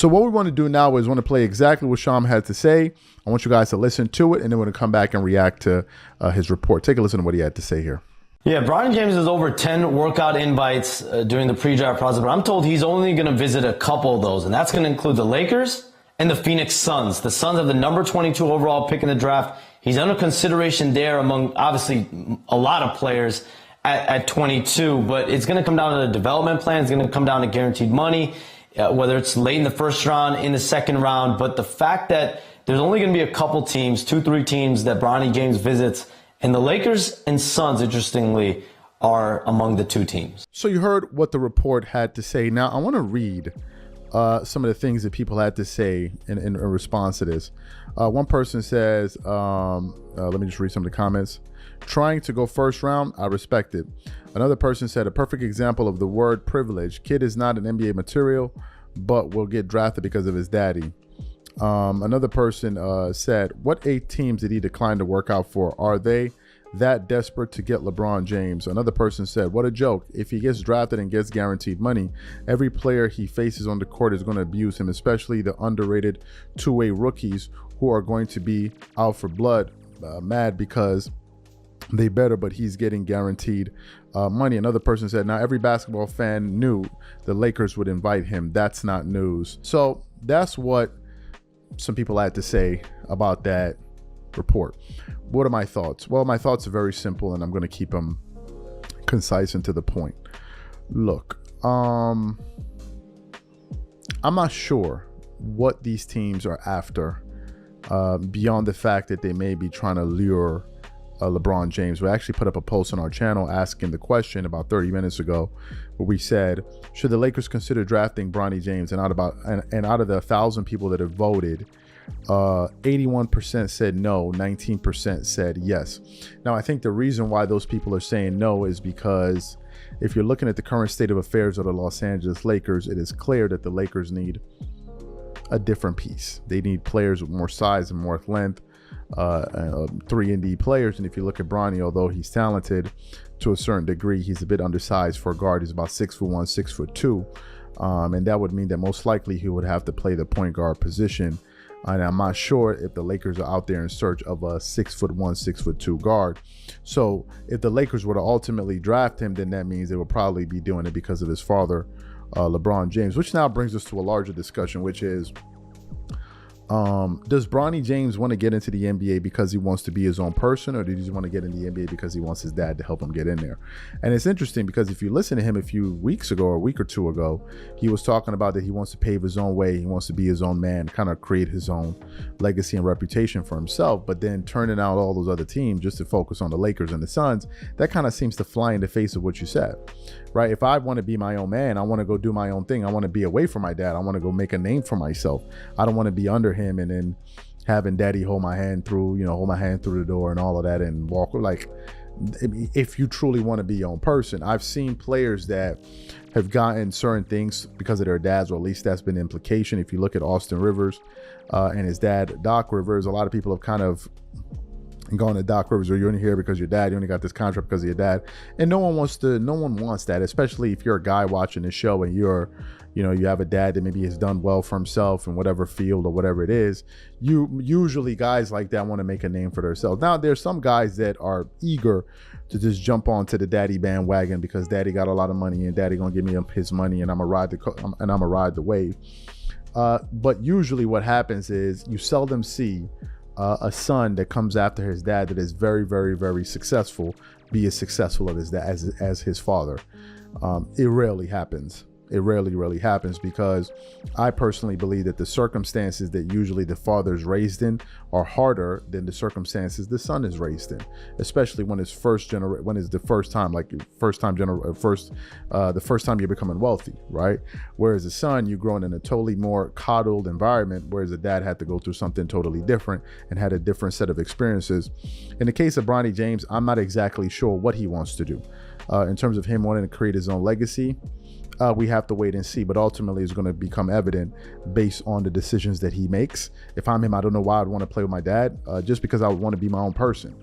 So what we want to do now is want to play exactly what Sham had to say. I want you guys to listen to it, and then we're going to come back and react to his report. Take a listen to what he had to say here. Yeah, Bronny James has over 10 workout invites during the pre-draft process, but I'm told he's only going to visit a couple of those, and that's going to include the Lakers and the Phoenix Suns. The Suns have the number 22 overall pick in the draft. He's under consideration there among, obviously, a lot of players at 22, but it's going to come down to the development plan. It's going to come down to guaranteed money, whether it's late in the first round, in the second round. But the fact that there's only going to be a couple teams, 2-3 teams that Bronny James visits, and the Lakers and Suns, interestingly, are among the two teams. So you heard what the report had to say. Now, I want to read some of the things that people had to say in response to this. One person says, let me just read some of the comments. Trying to go first round, I respect it. Another person said, a perfect example of the word privilege. Kid is not an NBA material, but will get drafted because of his daddy. Another person said, what 8 teams did he decline to work out for? Are they that desperate to get LeBron James? Another person said, what a joke. If he gets drafted and gets guaranteed money, every player he faces on the court is going to abuse him, especially the underrated two-way rookies who are going to be out for blood, mad because they better, but he's getting guaranteed money. Another person said, now every basketball fan knew the Lakers would invite him. That's not news. So that's what some people had to say about that report. What are my thoughts? Well, my thoughts are very simple, and I'm going to keep them concise and to the point. Look, I'm not sure what these teams are after beyond the fact that they may be trying to lure LeBron James. We actually put up a post on our channel asking the question about 30 minutes ago, where we said, should the Lakers consider drafting Bronny James? And out of the 1,000 people that have voted, 81% said no, 19% said yes. Now, I think the reason why those people are saying no is because if you're looking at the current state of affairs of the Los Angeles Lakers, it is clear that the Lakers need a different piece. They need players with more size and more length, 3-and-D players. And if you look at Bronny, although he's talented to a certain degree, he's a bit undersized for a guard. He's about 6'1", 6'2", and that would mean that most likely he would have to play the point guard position. And I'm not sure if the Lakers are out there in search of a 6'1", 6'2" guard. So if the Lakers were to ultimately draft him, then that means they will probably be doing it because of his father, LeBron James, which now brings us to a larger discussion, which is, does Bronny James want to get into the NBA because he wants to be his own person, or does he want to get in the NBA because he wants his dad to help him get in there? And it's interesting because if you listen to him a few weeks ago or a week or two ago, he was talking about that he wants to pave his own way. He wants to be his own man, kind of create his own legacy and reputation for himself. But then turning out all those other teams just to focus on the Lakers and the Suns, that kind of seems to fly in the face of what you said, right? If I want to be my own man, I want to go do my own thing. I want to be away from my dad. I want to go make a name for myself. I don't want to be under him and then having daddy hold my hand through the door and all of that and walk. Like, if you truly want to be your own person. I've seen players that have gotten certain things because of their dads, or at least that's been the implication. If you look at Austin Rivers and his dad, Doc Rivers, a lot of people have kind of gone to Doc Rivers, or you're in here because your dad, you only got this contract because of your dad. And no one wants that, especially if you're a guy watching this show and you have a dad that maybe has done well for himself in whatever field or whatever it is. Usually guys like that want to make a name for themselves. Now, there's some guys that are eager to just jump onto the daddy bandwagon because daddy got a lot of money and daddy gonna give me his money and I'm gonna ride the wave. But usually what happens is you seldom see a son that comes after his dad that is very, very, very successful be as successful as his dad as his father. It rarely happens. It rarely happens because I personally believe that the circumstances that usually the father is raised in are harder than the circumstances the son is raised in, especially when it's the first time you're becoming wealthy, right? Whereas the son, you're growing in a totally more coddled environment, whereas the dad had to go through something totally different and had a different set of experiences. In the case of Bronny James, I'm not exactly sure what he wants to do in terms of him wanting to create his own legacy. We have to wait and see, but ultimately it's going to become evident based on the decisions that he makes. If I'm him, I don't know why I'd want to play with my dad, just because I would want to be my own person.